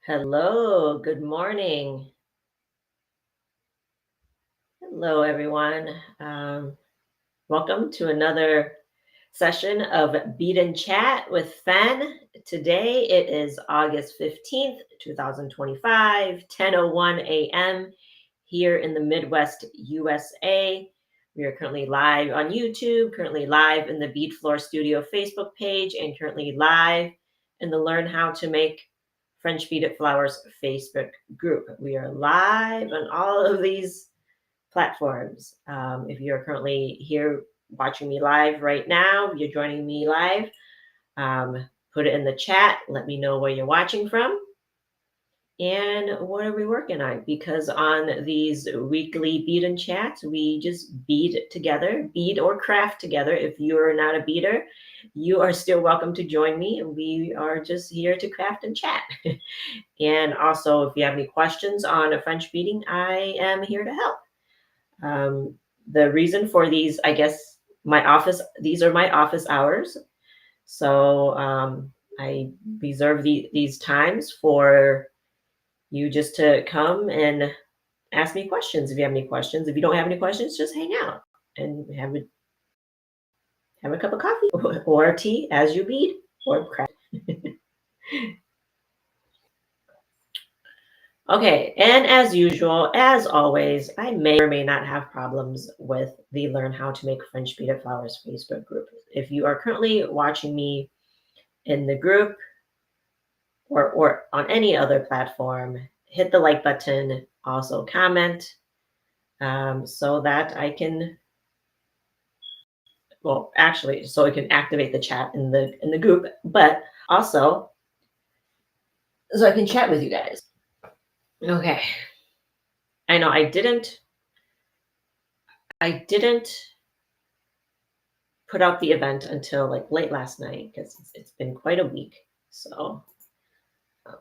Hello, good morning. Hello, everyone. Welcome to another session of Bead and Chat with Fen. Today it is August 15th, 2025, 10:01 a.m. here in the Midwest USA. We are currently live on YouTube, currently live in the Bead Floor Studio Facebook page, and currently live in the Learn How to Make French Beaded Flowers Facebook group. We are live on all of these platforms. If you're currently here watching me live right now, you're joining me live, put it in the chat. Let me know where you're watching from. And what are we working on? Because on these weekly bead and chats, we just bead together, bead or craft together. If you're not a beader, you are still welcome to join me. We are just here to craft and chat. And also, if you have any questions on French beading, I am here to help. The reason for these, I guess, these are my office hours. So I reserve these times for you just to come and ask me questions if you have any questions. If you don't have any questions, just hang out and have a cup of coffee or tea as you bead or craft. Okay, and as usual, as always, I may or may not have problems with the Learn How to Make French Beaded Flowers Facebook group. If you are currently watching me in the group or on any other platform, hit the like button, also comment, so that I can, well, actually, so I can activate the chat in the group, but also so I can chat with you guys. Okay. I know I didn't put out the event until like late last night because it's been quite a week. So um,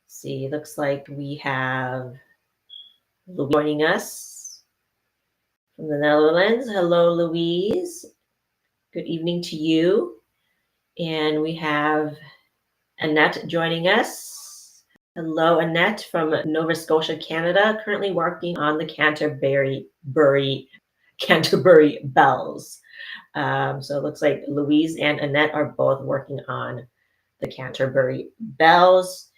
see, looks like we have Louise joining us from the Netherlands. Hello, Louise. Good evening to you. And we have Annette joining us. Hello, Annette from Nova Scotia, Canada, currently working on the Canterbury bells. So it looks like Louise and Annette are both working on the Canterbury bells.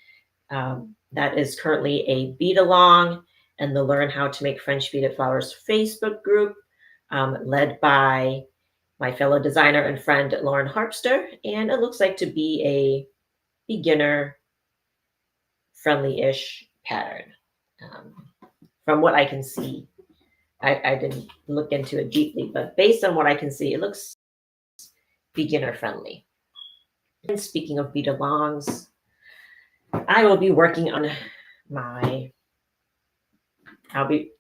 That is currently a bead along and the Learn How to Make French Beaded Flowers Facebook group, led by my fellow designer and friend Lauren Harpster. And it looks like to be a beginner friendly-ish pattern, from what I can see. I didn't look into it deeply, but based on what I can see, it looks beginner friendly. And speaking of bead alongs, I will be working on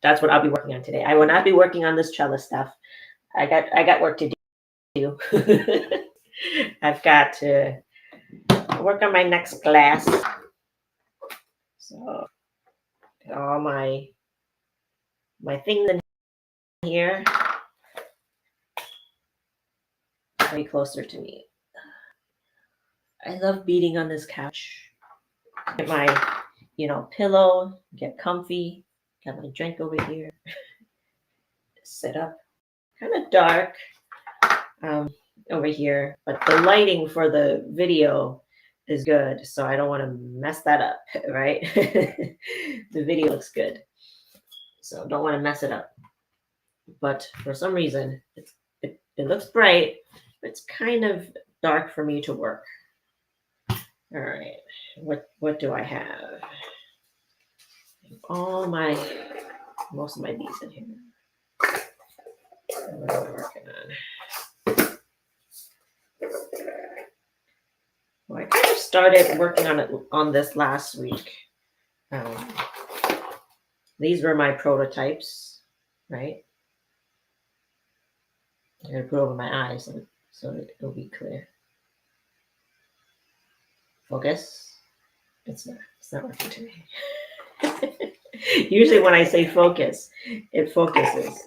that's what I'll be working on today. I will not be working on this trellis stuff. I got work to do. I've got to work on my next glass. So all my things in here way closer to me. I love beading on this couch. Get my, pillow, get comfy. Got my drink over here. Sit up. Kind of dark over here, but the lighting for the video is good, so I don't want to mess that up, right? The video looks good, so don't want to mess it up. But for some reason, it looks bright, but it's kind of dark for me to work. All right, what do I have? Most of my beads in here. What am I working on? Well, I kind of started working on this last week. These were my prototypes, right? I'm gonna put over my eyes so it'll be clear. Focus. It's not working to me. Usually when I say focus, it focuses.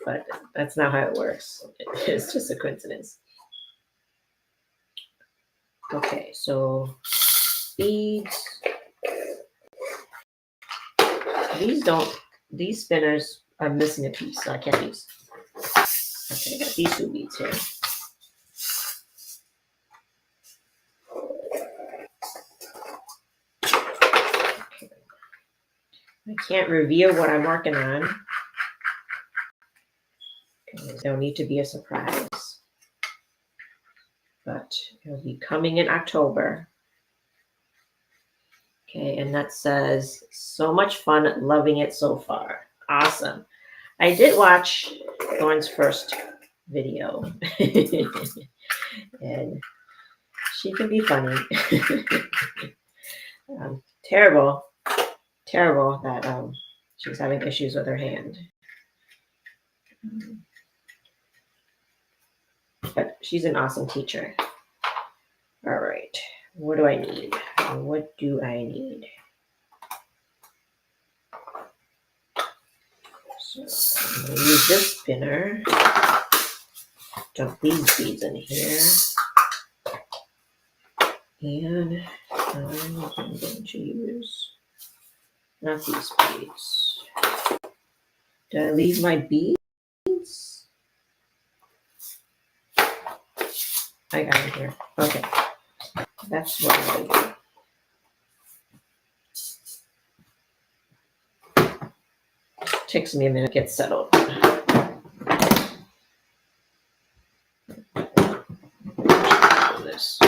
But that's not how it works. It's just a coincidence. Okay, so beads. These spinners are missing a piece, so I can't use. Okay, I got these 2 beads here. I can't reveal what I'm working on. There'll need to be a surprise. But it'll be coming in October. Okay, and that says, so much fun, loving it so far. Awesome. I did watch Thorn's first video. And she can be funny. Terrible that she's having issues with her hand. But she's an awesome teacher. All right. What do I need? What do I need? So I'm going to use this spinner. Dump these beads in here. And I'm going to use not these beads. Did I leave my beads? I got it here. Okay. That's what I'm going to do. Takes me a minute to get settled. This.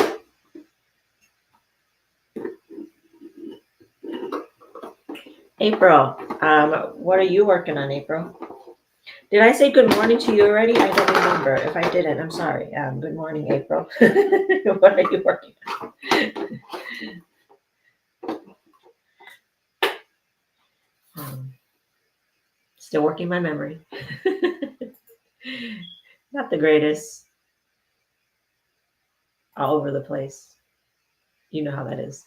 April, what are you working on, April? Did I say good morning to you already? I don't remember. If I didn't, I'm sorry. Good morning, April. What are you working on? Still working my memory. Not the greatest. All over the place. You know how that is.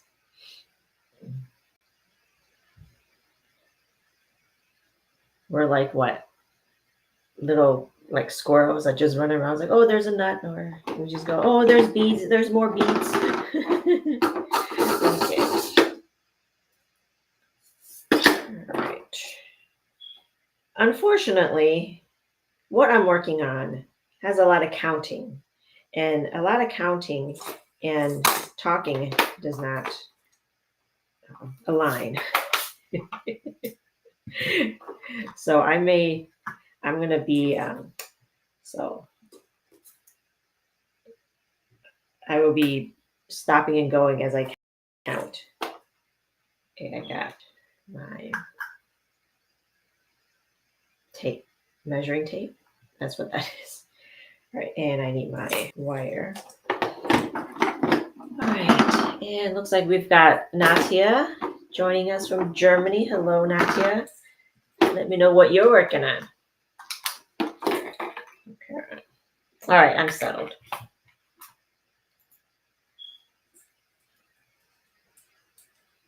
We're like what? Little like squirrels that just run around. It's like, oh, there's a nut. Or we just go, oh, there's beads. There's more beads. Okay. All right. Unfortunately, what I'm working on has a lot of counting. And a lot of counting and talking does not align. So I'm going to be, so I will be stopping and going as I count. Okay, I got my tape, measuring tape. That's what that is. All right, and I need my wire. All right, and looks like we've got Natia joining us from Germany. Hello, Natia. Let me know what you're working on. Okay. All right, I'm settled.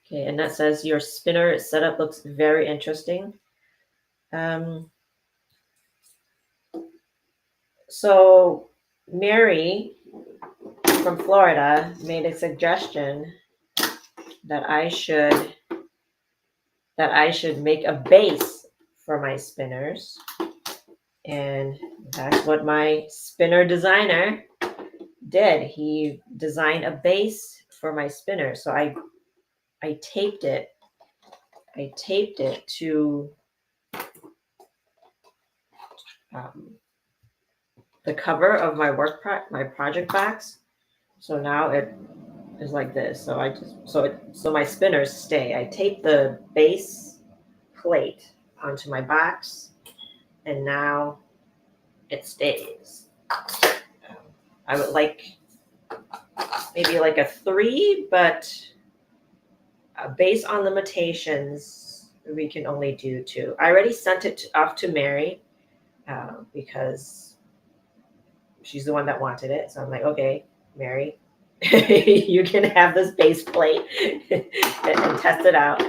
Okay, and that says your spinner setup looks very interesting. So Mary from Florida made a suggestion that I should make a base for my spinners. And that's what my spinner designer did. He designed a base for my spinner. So I taped it. I taped it to the cover of my my project box. So now it is like this. So so my spinners stay. I tape the base plate onto my box, and now it stays. I would like maybe like a 3, but based on limitations, we can only do 2. I already sent it off to Mary because she's the one that wanted it. So I'm like, okay, Mary, you can have this base plate and test it out.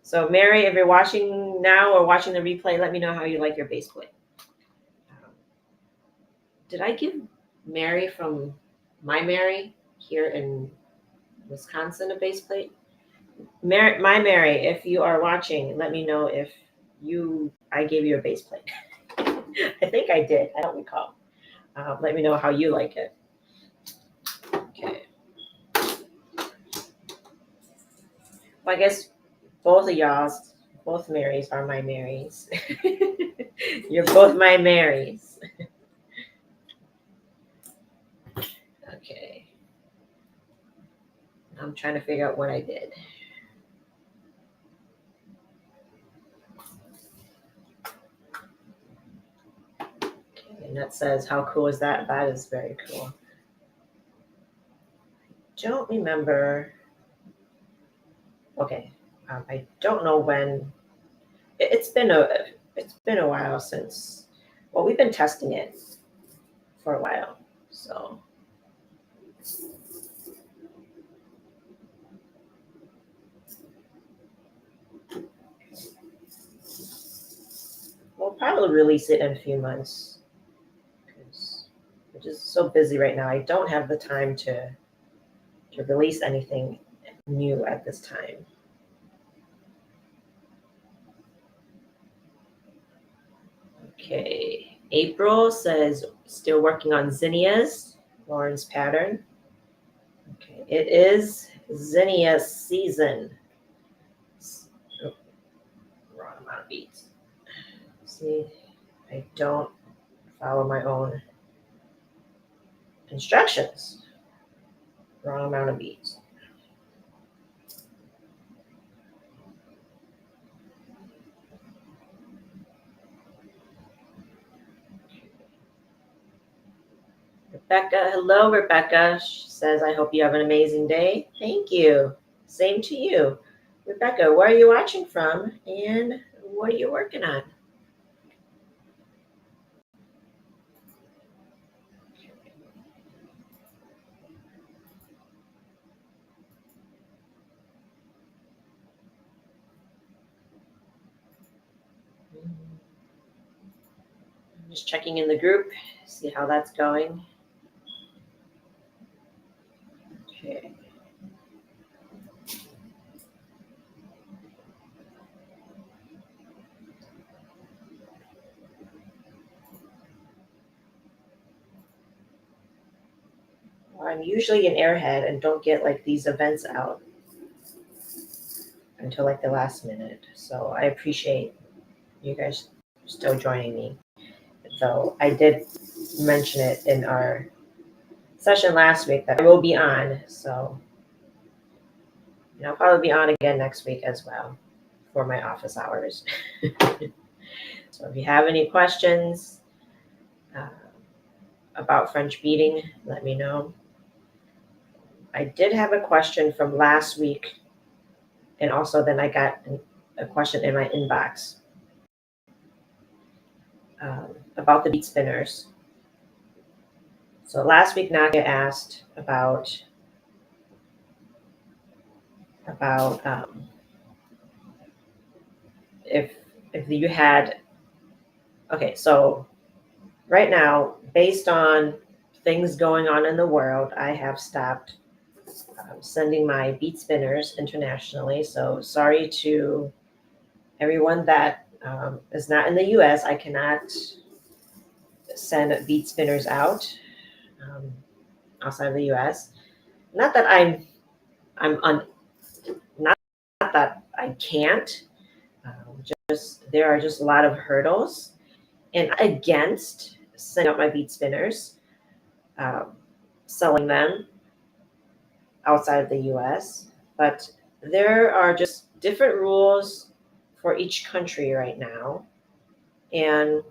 So Mary, if you're watching now or watching the replay, let me know how you like your base plate. Did I give Mary from My Mary here in Wisconsin, a base plate. My Mary, if you are watching, let me know if I gave you a base plate. I think I did. I don't recall. Let me know how you like it. Okay. Well, I guess both of y'all's, both Marys are my Marys. You're both my Marys. Okay. I'm trying to figure out what I did. Okay, and that says, how cool is that? That is very cool. Don't remember. Okay. I don't know when. It's been a while since. Well, we've been testing it for a while, so. We'll probably release it in a few months because we're just so busy right now. I don't have the time to release anything new at this time. Okay, April says still working on zinnias, Lauren's pattern. Okay, it is zinnia season. Oh, wrong amount of beads. See, I don't follow my own instructions. Wrong amount of beads. Rebecca, hello, Rebecca. She says, I hope you have an amazing day. Thank you. Same to you. Rebecca, where are you watching from and what are you working on? I'm just checking in the group, see how that's going. Okay. Well, I'm usually an airhead and don't get like these events out until like the last minute. So I appreciate you guys still joining me. Though I did mention it in our session last week that I will be on. So I'll probably be on again next week as well for my office hours. So if you have any questions about French beading, let me know. I did have a question from last week, and also then I got a question in my inbox about the bead spinners. So last week Nadia asked about if you had. Okay, so right now, based on things going on in the world, I have stopped sending my bead spinners internationally. So sorry to everyone that is not in the US. I cannot send bead spinners out outside of the US. Not that not that I can't. Just there are just a lot of hurdles, and against sending out my bead spinners, selling them outside of the US. But there are just different rules for each country right now. And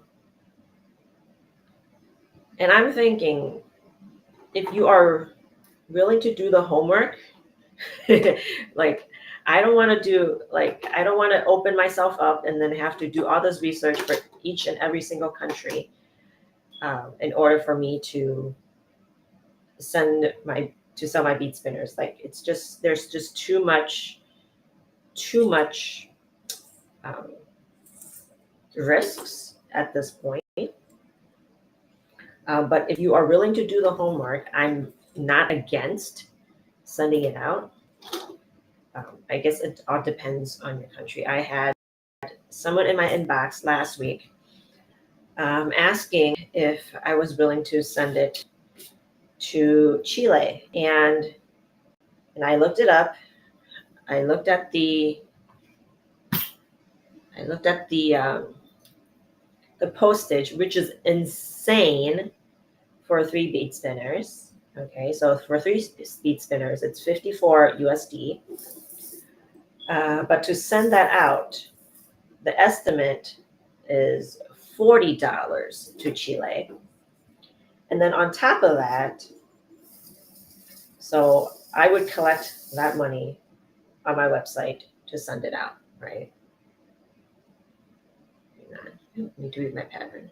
I'm thinking, if you are willing to do the homework, like I don't want to open myself up and then have to do all this research for each and every single country in order for me to sell my bead spinners. Like there's just too much risks at this point. But if you are willing to do the homework, I'm not against sending it out. I guess it all depends on your country. I had someone in my inbox last week asking if I was willing to send it to Chile, and I looked it up. I looked at the the postage, which is insane for three bead spinners. Okay, so for three bead spinners, it's 54 USD. But to send that out, the estimate is $40 to Chile. And then on top of that, so I would collect that money on my website to send it out, right? I need to read my pattern.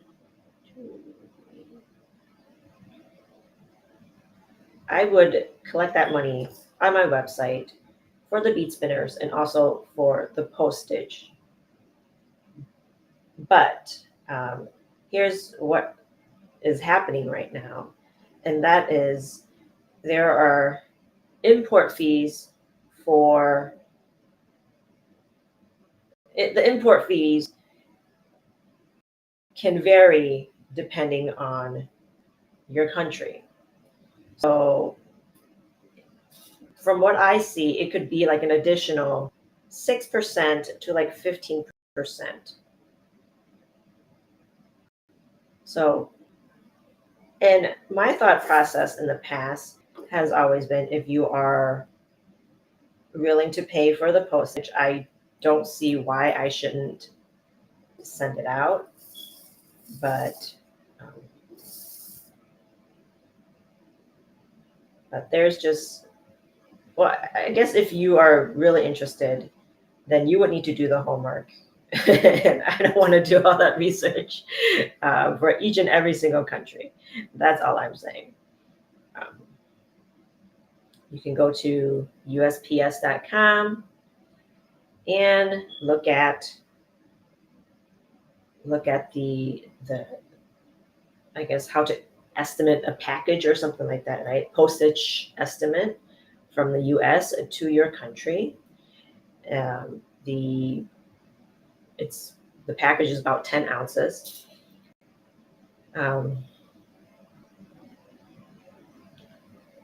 I would collect that money on my website for the bead spinners and also for the postage. But here's what is happening right now, and that is there are import fees for it. The import fees can vary depending on your country. So from what I see, it could be like an additional 6% to like 15%. So, and my thought process in the past has always been if you are willing to pay for the postage, I don't see why I shouldn't send it out. But there's just, well, I guess if you are really interested, then you would need to do the homework. And I don't want to do all that research for each and every single country. That's all I'm saying. You can go to USPS.com and look at the I guess how to estimate a package or something like that, right? Postage estimate from the US to your country. The package is about 10 ounces.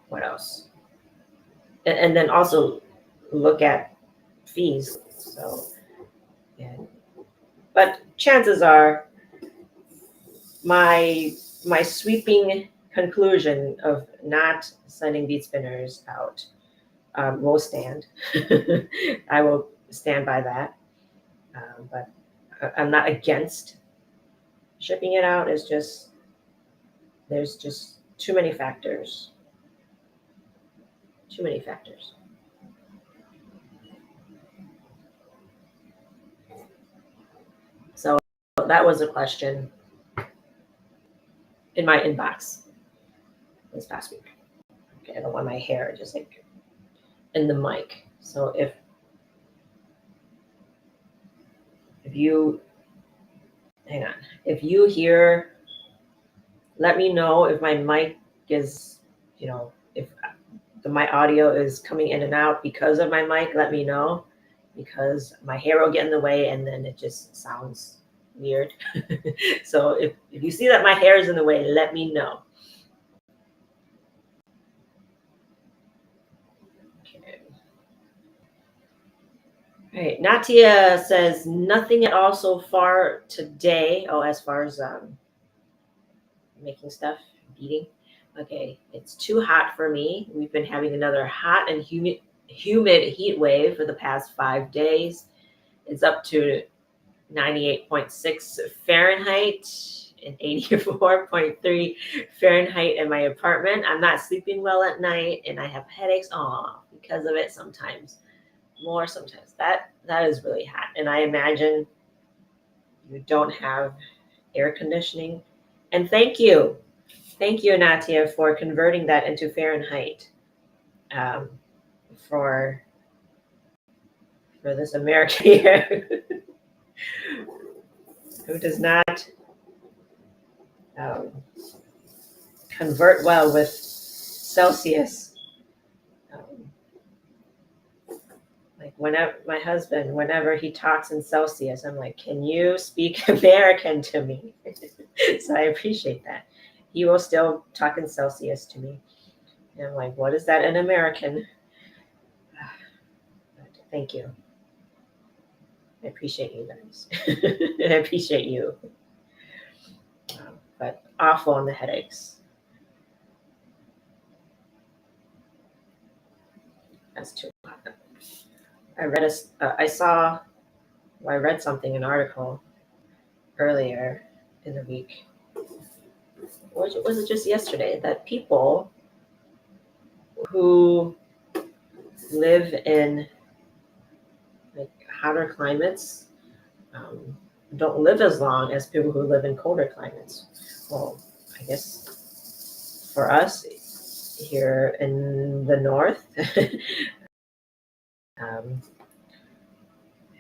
What else? And then also look at fees. So, but chances are my sweeping conclusion of not sending bead spinners out will stand. I will stand by that. But I'm not against shipping it out. It's just there's just too many factors. Too many factors. So that was a question in my inbox this past week. Okay, I don't want my hair just like in the mic. So if you hang on, if you hear, let me know if my mic is, if my audio is coming in and out because of my mic. Let me know, because my hair will get in the way and then it just sounds weird. So if you see that my hair is in the way, let me know. Okay. All right. Natia says nothing at all so far today. Oh, as far as making stuff, beading. Okay, it's too hot for me. We've been having another hot and humid heat wave for the past 5 days. It's up to 98.6 Fahrenheit and 84.3 Fahrenheit in my apartment. I'm not sleeping well at night and I have headaches because of it sometimes. More sometimes. That is really hot. And I imagine you don't have air conditioning. And thank you, Natia, for converting that into Fahrenheit for this American here who does not convert well with Celsius. Um, like whenever my husband, whenever he talks in Celsius, I'm like, can you speak American to me? So I appreciate that. He will still talk in Celsius to me. And I'm like, what is that in American? Thank you. I appreciate you guys. I appreciate you. But awful on the headaches. That's too hot. I read something, an article earlier in the week. Or was it just yesterday that people who live in like hotter climates don't live as long as people who live in colder climates? Well, I guess for us here in the north,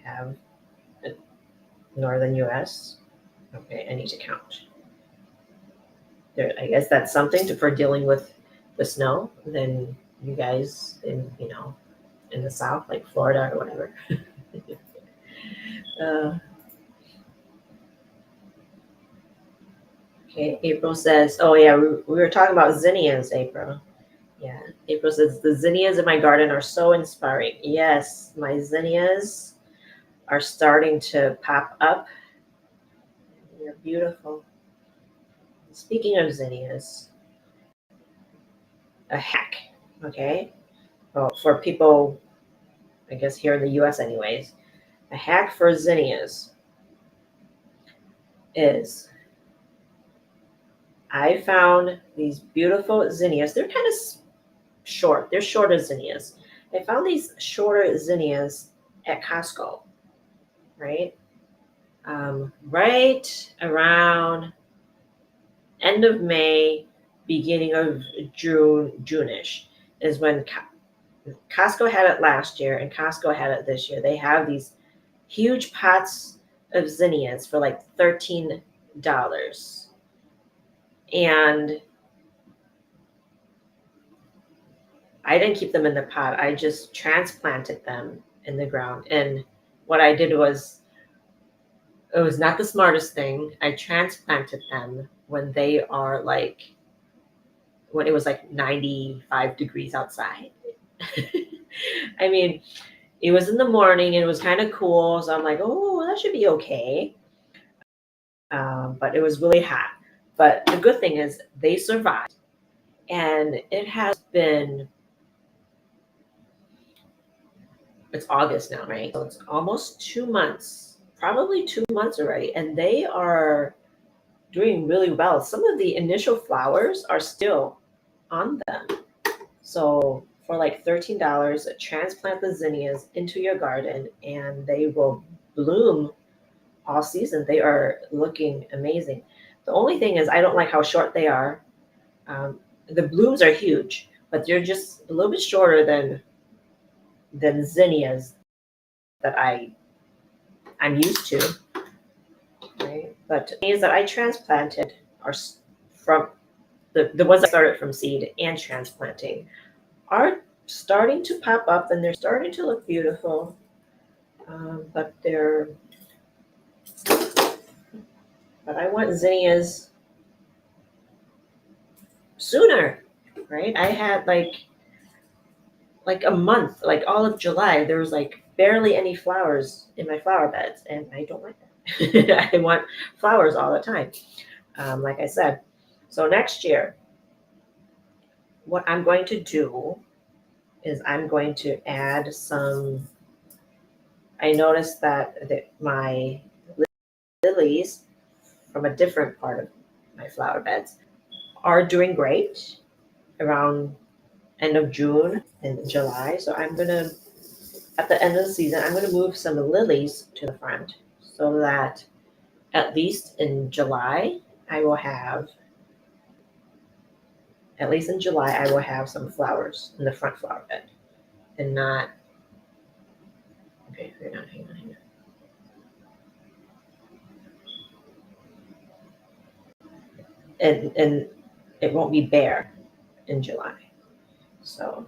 have northern U.S. Okay, I need to count. There, I guess that's something for dealing with the snow. Then you guys in the south, like Florida or whatever. Okay, April says, oh yeah, we were talking about zinnias, April. Yeah, April says, the zinnias in my garden are so inspiring. Yes, my zinnias are starting to pop up. They're beautiful. Speaking of zinnias, a hack, okay? Well, for people, I guess here in the US anyways, a hack for zinnias is I found these beautiful zinnias. They're kind of short. They're shorter zinnias. I found these shorter zinnias at Costco, right? Right around end of May, beginning of June-ish is when Costco had it last year and Costco had it this year. They have these huge pots of zinnias for like $13. And I didn't keep them in the pot. I just transplanted them in the ground. And what I did was, it was not the smartest thing. I transplanted them when it was like 95 degrees outside. I mean, it was in the morning and it was kind of cool. So I'm like, oh, that should be okay. But it was really hot. But the good thing is they survived. And it has been, it's August now, right? So it's almost 2 months, probably 2 months already. And they are doing really well. Some of the initial flowers are still on them. So for like $13, transplant the zinnias into your garden and they will bloom all season. They are looking amazing. The only thing is I don't like how short they are. The blooms are huge, but they're just a little bit shorter than zinnias that I'm used to. Right? But zinnias that I transplanted are from the ones that started from seed and transplanting are starting to pop up and they're starting to look beautiful. But I want zinnias sooner, right? I had like a month, like all of July, there was like barely any flowers in my flower beds, and I don't like that. I want flowers all the time, like I said. So next year, what I'm going to do is I'm going to add some. I noticed that my lilies from a different part of my flower beds are doing great around end of June and July. So I'm gonna, at the end of the season, I'm gonna move some lilies to the front so that at least in July I will have some flowers in the front flower bed and not. Okay, hang on. And it won't be bare in July. So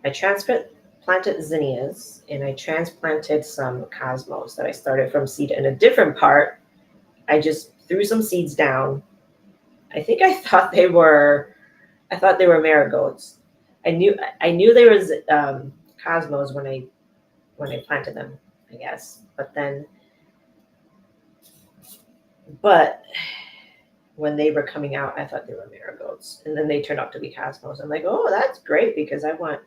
I transplanted zinnias and I transplanted some cosmos that I started from seed in a different part. I just threw some seeds down. I thought they were marigolds. I knew there was cosmos when I planted them, I guess. But when they were coming out, I thought they were marigolds, and then they turned out to be cosmos. I'm like, oh, that's great because I want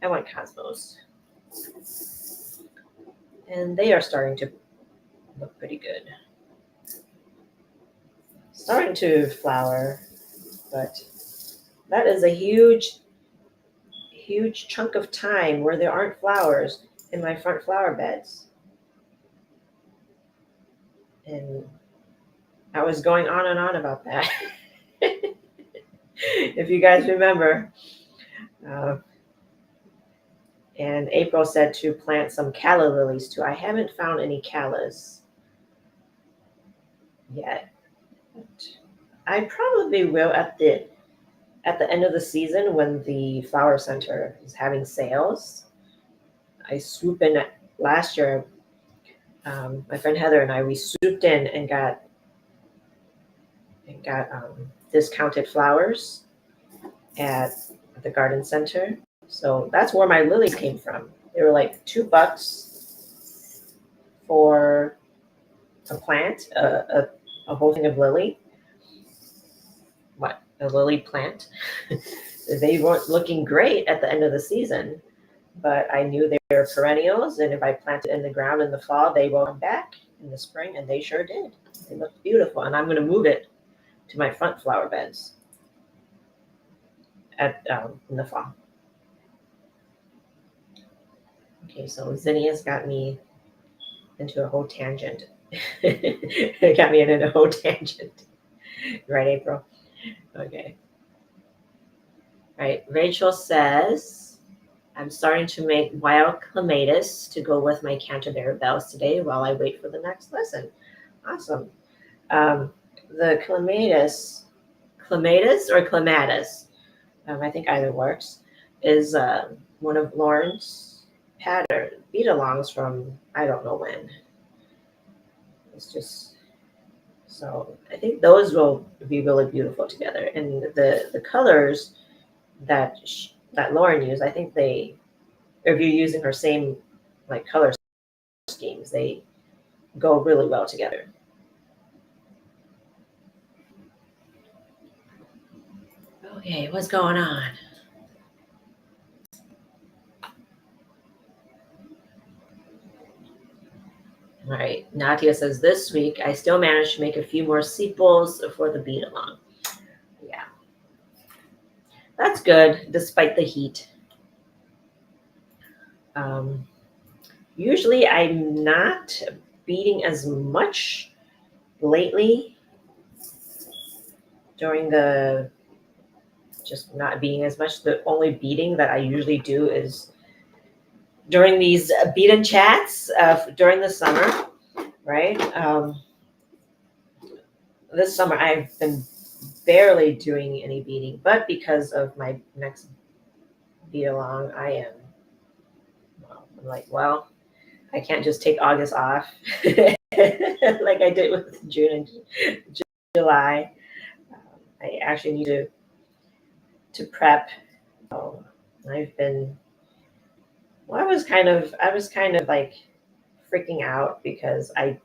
cosmos, and they are starting to look pretty good. Starting to flower, but that is a huge chunk of time where there aren't flowers in my front flower beds. And I was going on and on about that. If you guys remember. And April said to plant some calla lilies too. I haven't found any callas yet. But I probably will at the end of the season when the flower center is having sales. I swoop in last year. My friend Heather and we swooped in and got discounted flowers at the garden center. So that's where my lilies came from. They were like $2 for a plant, a whole thing of lily. What, a lily plant? They weren't looking great at the end of the season, but I knew they were perennials, and if I planted in the ground in the fall, they will come back in the spring, and they sure did. They looked beautiful, and I'm going to move it to my front flower beds in the fall. Okay, so zinnias got me into a whole tangent. It got me into a whole tangent. Right, April? Okay. All right, Rachel says, I'm starting to make wild clematis to go with my Canterbury bells today while I wait for the next lesson. Awesome. The clematis or clematis, I think either works, is one of Lauren's pattern bead-alongs from I don't know when. It's just, so I think those will be really beautiful together. And the colors that Lauren used, I think if you're using her same like color schemes, they go really well together. Okay, what's going on? All right, Nadia says this week I still managed to make a few more sepals for the bead along. Yeah, that's good despite the heat. Usually I'm not beading as much lately during just not beading as much. The only beading that I usually do is during these bead and chats during the summer, right? This summer I've been barely doing any beading, but because of my next bead along, I'm like, well, I can't just take August off like I did with June and July. I actually need to prep. So I was kind of like freaking out because I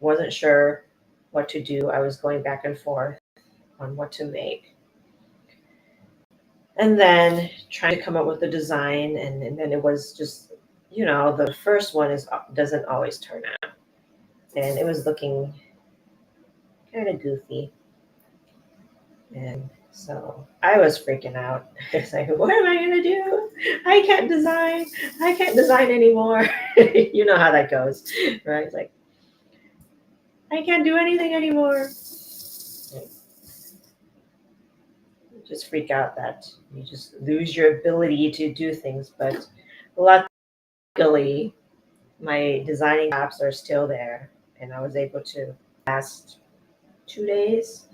wasn't sure what to do. I was going back and forth on what to make. And then trying to come up with a design, and then it was just, the first one doesn't always turn out. And it was looking kind of goofy. And so I was freaking out. It's like, what am I going to do? I can't design anymore. You know how that goes, right? It's like, I can't do anything anymore. You just freak out that you just lose your ability to do things. But luckily, my designing apps are still there. And I was able to last 2 days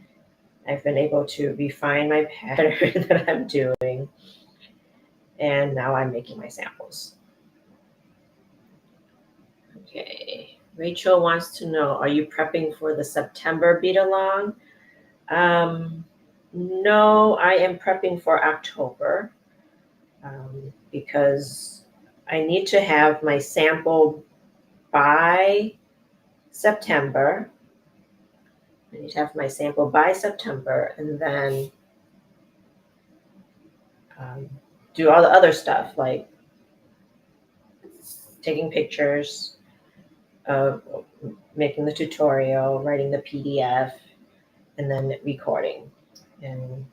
I've been able to refine my pattern that I'm doing, and now I'm making my samples. Okay, Rachel wants to know, are you prepping for the September bead along? No, I am prepping for October because I need to have my sample by September. I need to have my sample by September, and then do all the other stuff like taking pictures, making the tutorial, writing the PDF, and then recording. And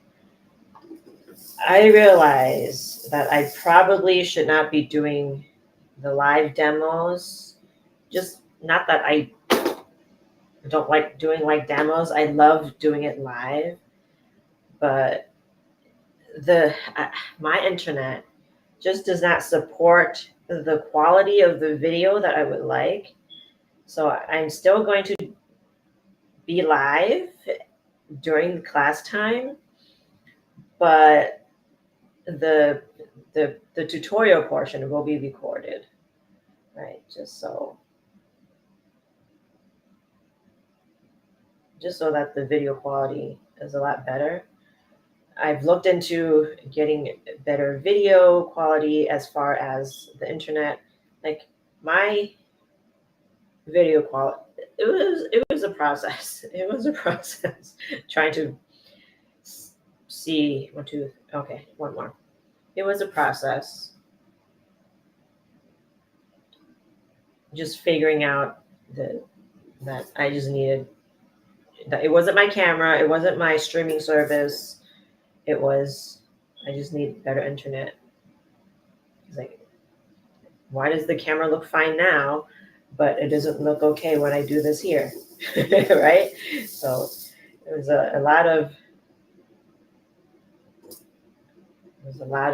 I realize that I probably should not be doing the live demos. Just not that I don't like doing like demos. I love doing it live, but my internet just does not support the quality of the video that I would like. So I'm still going to be live during the class time, but the tutorial portion will be recorded, right? Just so that the video quality is a lot better. I've looked into getting better video quality as far as the internet. Like my video quality, it was a process. It was a process trying to see one more. It was a process just figuring out that I just needed that. It wasn't my camera, it wasn't my streaming service. It was, I just need better internet. It's like, why does the camera look fine now, but it doesn't look okay when I do this here, right? So it was a lot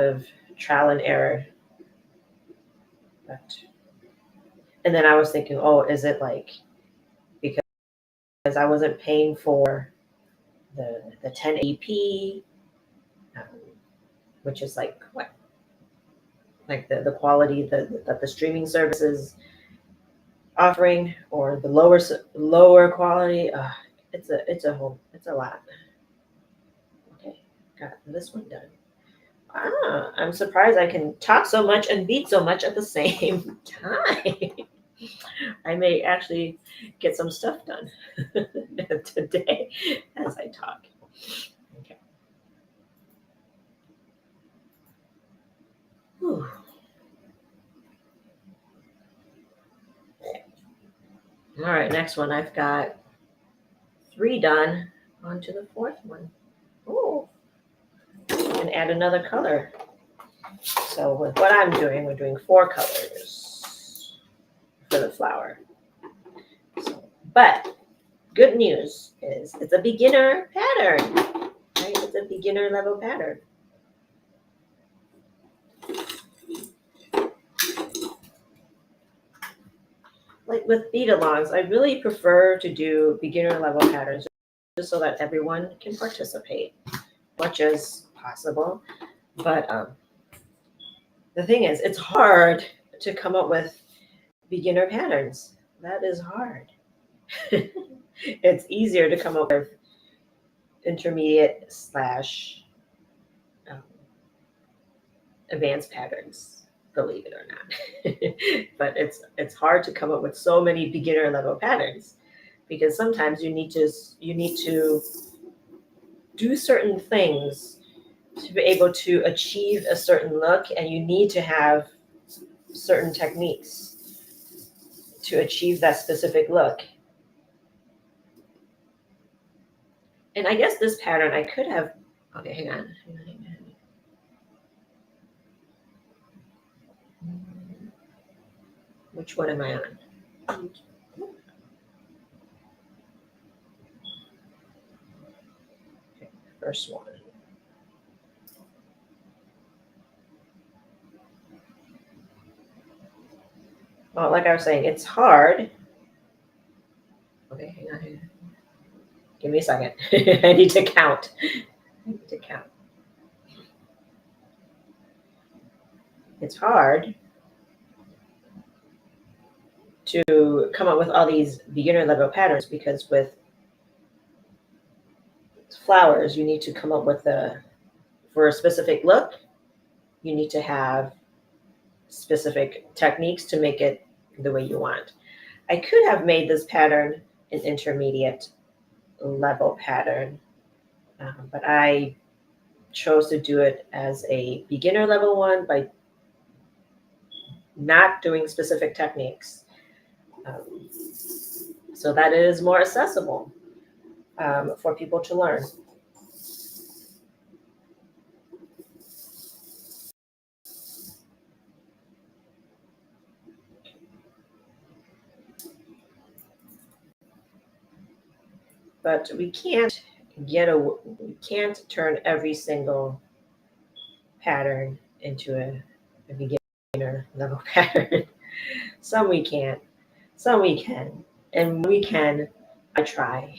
of trial and error. And then I was thinking, oh, is it like because I wasn't paying for the 1080p, which is like what, like the quality that the streaming services offering, or the lower quality. It's a lot. Okay, got this one done. I'm surprised I can talk so much and beat so much at the same time. I may actually get some stuff done today as I talk. Okay. Whew. All right, next one. I've got 3 done. On to the 4th one. Oh, and add another color. So with what I'm doing, we're doing 4 colors for the flower. But good news is it's a beginner pattern, right? It's a beginner level pattern. Like with bead alongs, I really prefer to do beginner level patterns just so that everyone can participate much as possible. But the thing is, it's hard to come up with beginner patterns. That is hard. It's easier to come up with intermediate / advanced patterns, believe it or not. But it's hard to come up with so many beginner level patterns, because sometimes you need to do certain things to be able to achieve a certain look, and you need to have certain techniques to achieve that specific look. And I guess this pattern I could have, okay, hang on. Which one am I on? Okay, first one. Well, like I was saying, it's hard. Okay, hang on. Give me a second. I need to count. It's hard to come up with all these beginner level patterns because with flowers, you need to come up with for a specific look, you need to have specific techniques to make it the way you want. I could have made this pattern an intermediate level pattern, but I chose to do it as a beginner level one by not doing specific techniques, so that it is more accessible for people to learn. But we can't turn every single pattern into a beginner level pattern. Some we can't, some we can, and when we can, I try.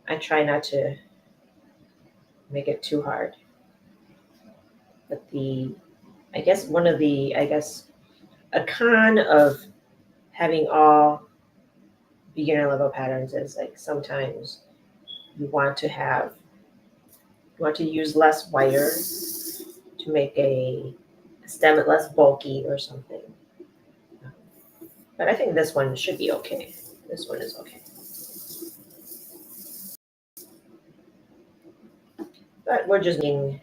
I try not to make it too hard. But a con of having all beginner level patterns is like sometimes you want to use less wire to make a stem less bulky or something. But I think this one should be okay. This one is okay. But we're just making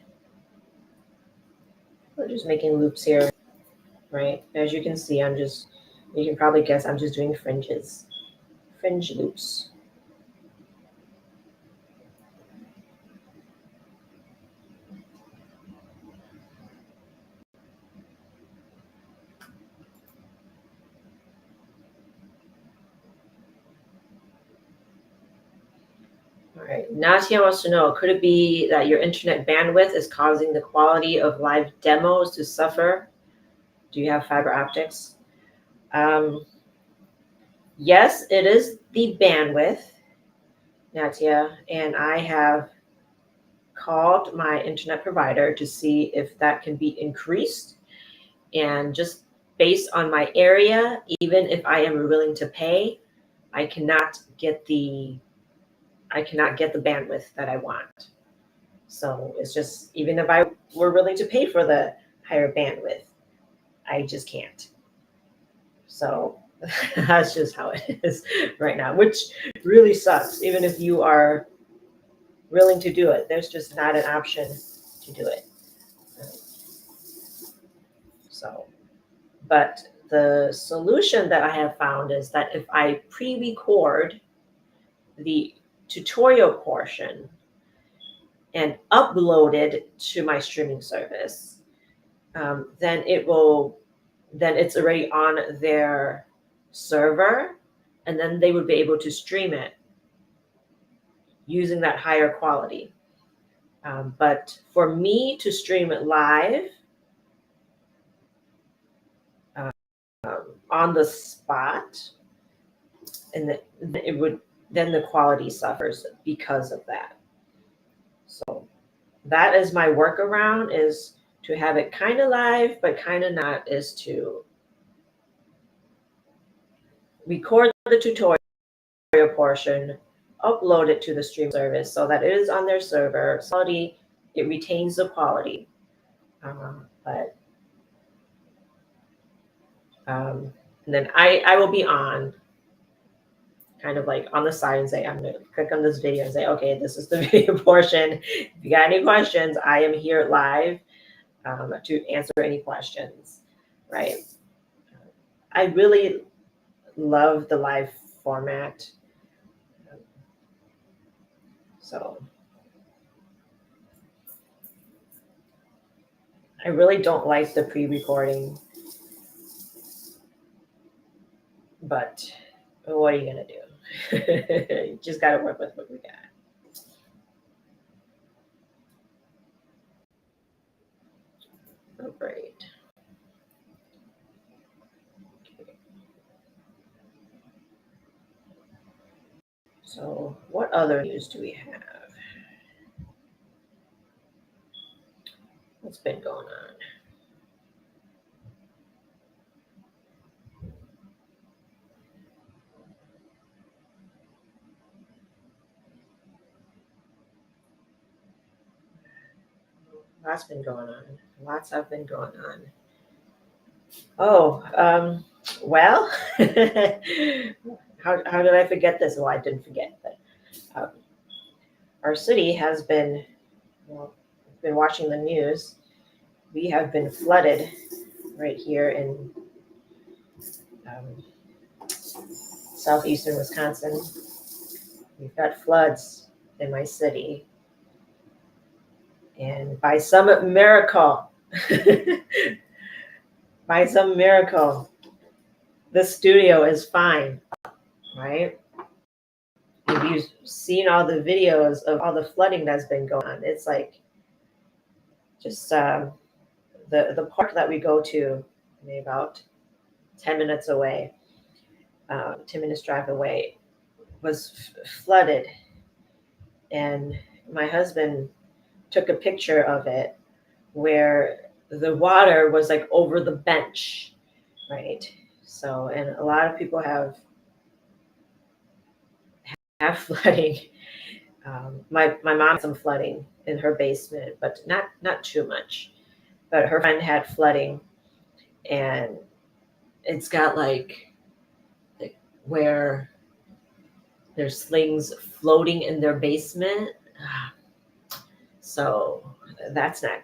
loops here, right? As you can see, you can probably guess I'm just doing fringe loops. All right, Natia wants to know, could it be that your internet bandwidth is causing the quality of live demos to suffer? Do you have fiber optics? Yes, it is the bandwidth, Natia, and I have called my internet provider to see if that can be increased. And just based on my area, even if I am willing to pay, I cannot get the bandwidth that I want. So it's just, even if I were willing to pay for the higher bandwidth, I just can't. So that's just how it is right now, which really sucks. Even if you are willing to do it, there's just not an option to do it. So, but the solution that I have found is that if I pre-record the tutorial portion and upload it to my streaming service, then it's already on their server, and then they would be able to stream it using that higher quality. But for me to stream it live on the spot, and then the quality suffers because of that. So that is my workaround, is to have it kind of live, but kind of not, is to record the tutorial portion, upload it to the stream service so that it is on their server. Quality, it retains the quality. But and then I will be on kind of like on the side and say, I'm going to click on this video and say, okay, this is the video portion. If you got any questions, I am here live to answer any questions, right? I really love the live format. So I really don't like the pre-recording, but what are you going to do? You just got to work with what we got. Oh, great. So, what other news do we have? What's been going on? Lots been going on. Lots have been going on. Oh, well, how did I forget this? Well, I didn't forget, but um, our city has been, well, been watching the news. We have been flooded right here in southeastern Wisconsin. We've got floods in my city. And by some miracle, by some miracle, the studio is fine, right? If you've seen all the videos of all the flooding that's been going on, it's like just the park that we go to, maybe about 10 minutes away, 10 minutes drive away, was flooded. And my husband took a picture of it where the water was like over the bench, right? So, and a lot of people have flooding. My mom had some flooding in her basement, but not too much. But her friend had flooding, and it's got like where there's things floating in their basement. So that's not good.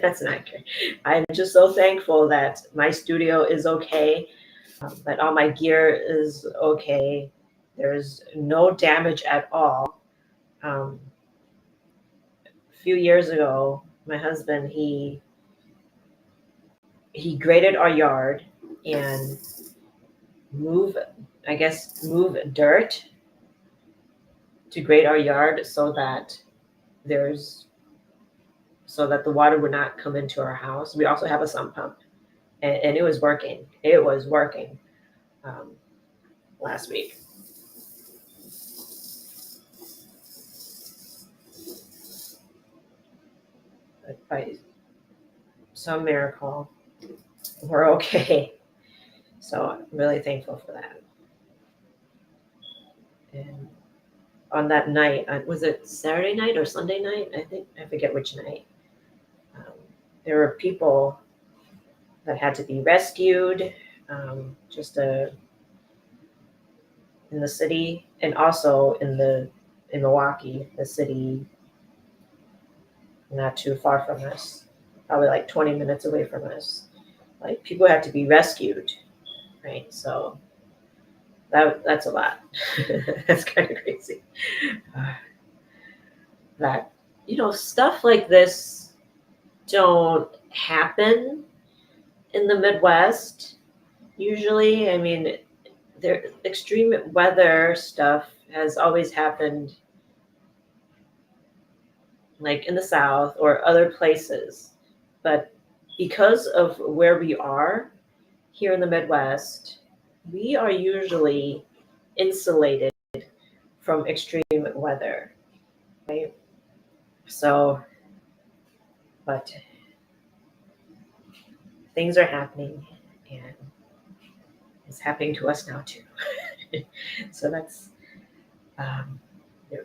That's not good. I'm just so thankful that my studio is okay, that all my gear is okay. There's no damage at all. A few years ago, my husband he graded our yard and move dirt to grade our yard there's so that the water would not come into our house. We also have a sump pump, and it was working. It was working last week. But by some miracle, we're okay. So I'm really thankful for that. And on that night, was it Saturday night or Sunday night? I forget which night. There were people that had to be rescued, just in the city, and also in Milwaukee, the city not too far from us, probably like 20 minutes away from us. Like people had to be rescued, right? So that's a lot. That's kind of crazy. That stuff like this don't happen in the Midwest usually. I mean, there extreme weather stuff has always happened like in the South or other places, but because of where we are here in the Midwest, we are usually insulated from extreme weather, right? So, but things are happening, and it's happening to us now too. So that's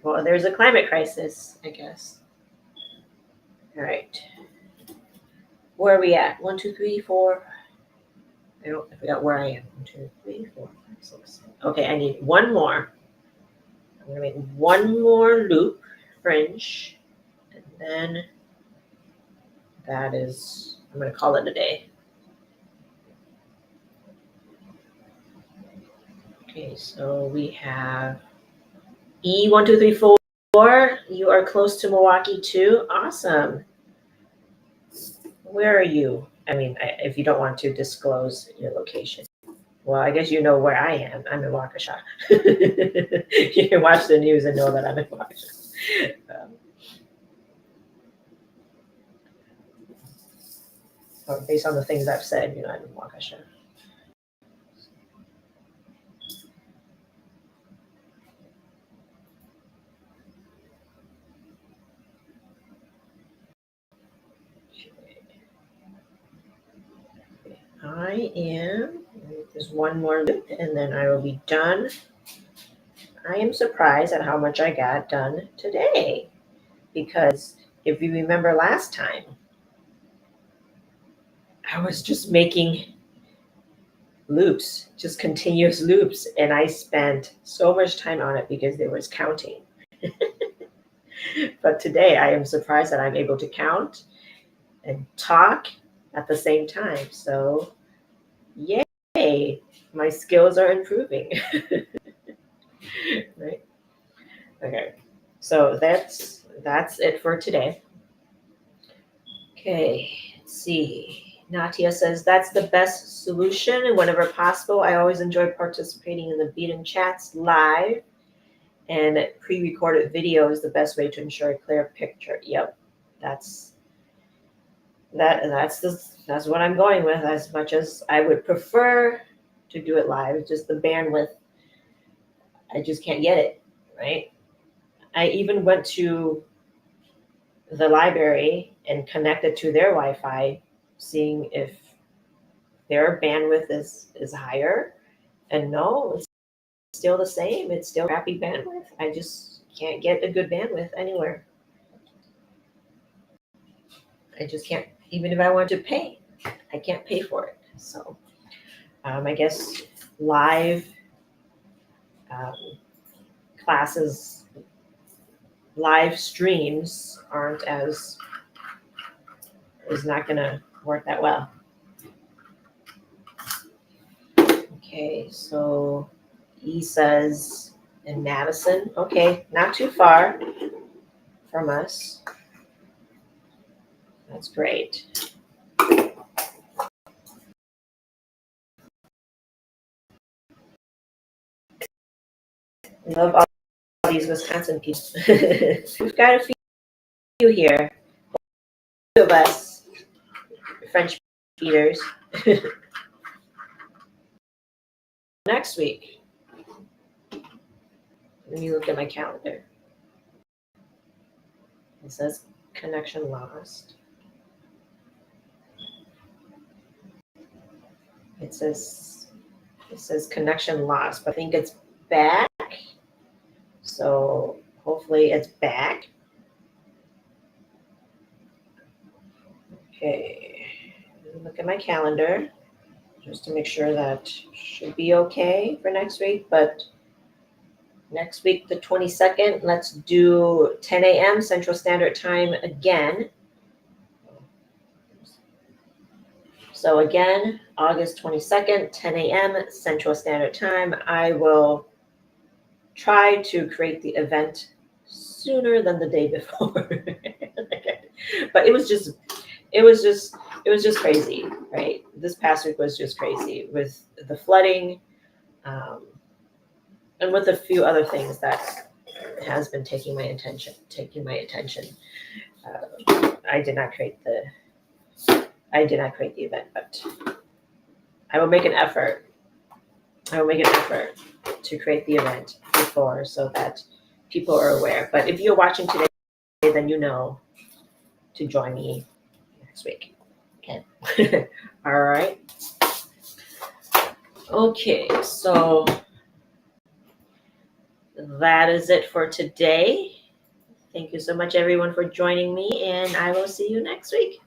well, there's a climate crisis, I guess. All right, where are we at? 1, 2, 3, 4. I forgot where I am. 1, 2, 3, 4, 5, 6. Okay, I need one more. I'm gonna make one more loop fringe, and then I'm gonna call it a day. Okay, so we have E1, 2, 3, 4. You are close to Milwaukee too. Awesome. Where are you? I mean, if you don't want to disclose your location. Well, I guess you know where I am. I'm in Waukesha. You can watch the news and know that I'm in Waukesha. Based on the things I've said, I'm in Waukesha. there's one more loop and then I will be done. I am surprised at how much I got done today because if you remember last time, I was just making loops, just continuous loops, and I spent so much time on it because there was counting. But today I am surprised that I'm able to count and talk at the same time. So, yay, my skills are improving. Right? Okay. So that's it for today. Okay, let's see. Natia says that's the best solution, and whenever possible, I always enjoy participating in the Bead and Chats live, and pre-recorded video is the best way to ensure a clear picture. Yep, that's that's what I'm going with. As much as I would prefer to do it live, it's just the bandwidth. I just can't get it, right? I even went to the library and connected to their Wi-Fi, seeing if their bandwidth is higher. And no, it's still the same. It's still crappy bandwidth. I just can't get a good bandwidth anywhere. I just can't, even if I want to pay, I can't pay for it. So I guess live classes, live streams aren't as, is not going to work that well. Okay, so E says in Madison. Okay, not too far from us. That's great. Love all these Wisconsin people. We've got a few here. Two of us, French eaters. Next week. Let me look at my calendar. It says connection lost. It says connection lost, but I think it's back. So hopefully it's back. Okay, look at my calendar just to make sure that should be okay for next week. But next week, the 22nd, let's do 10 a.m. Central Standard Time again. So again, August 22nd, 10 a.m. Central Standard Time. I will try to create the event sooner than the day before. But it was just crazy, right? This past week was just crazy with the flooding, and with a few other things that has been taking my attention. I did not create the event, but I will make an effort. To create the event before so that people are aware. But if you're watching today, then you know to join me next week. Okay. All right. Okay, so that is it for today. Thank you so much, everyone, for joining me, and I will see you next week.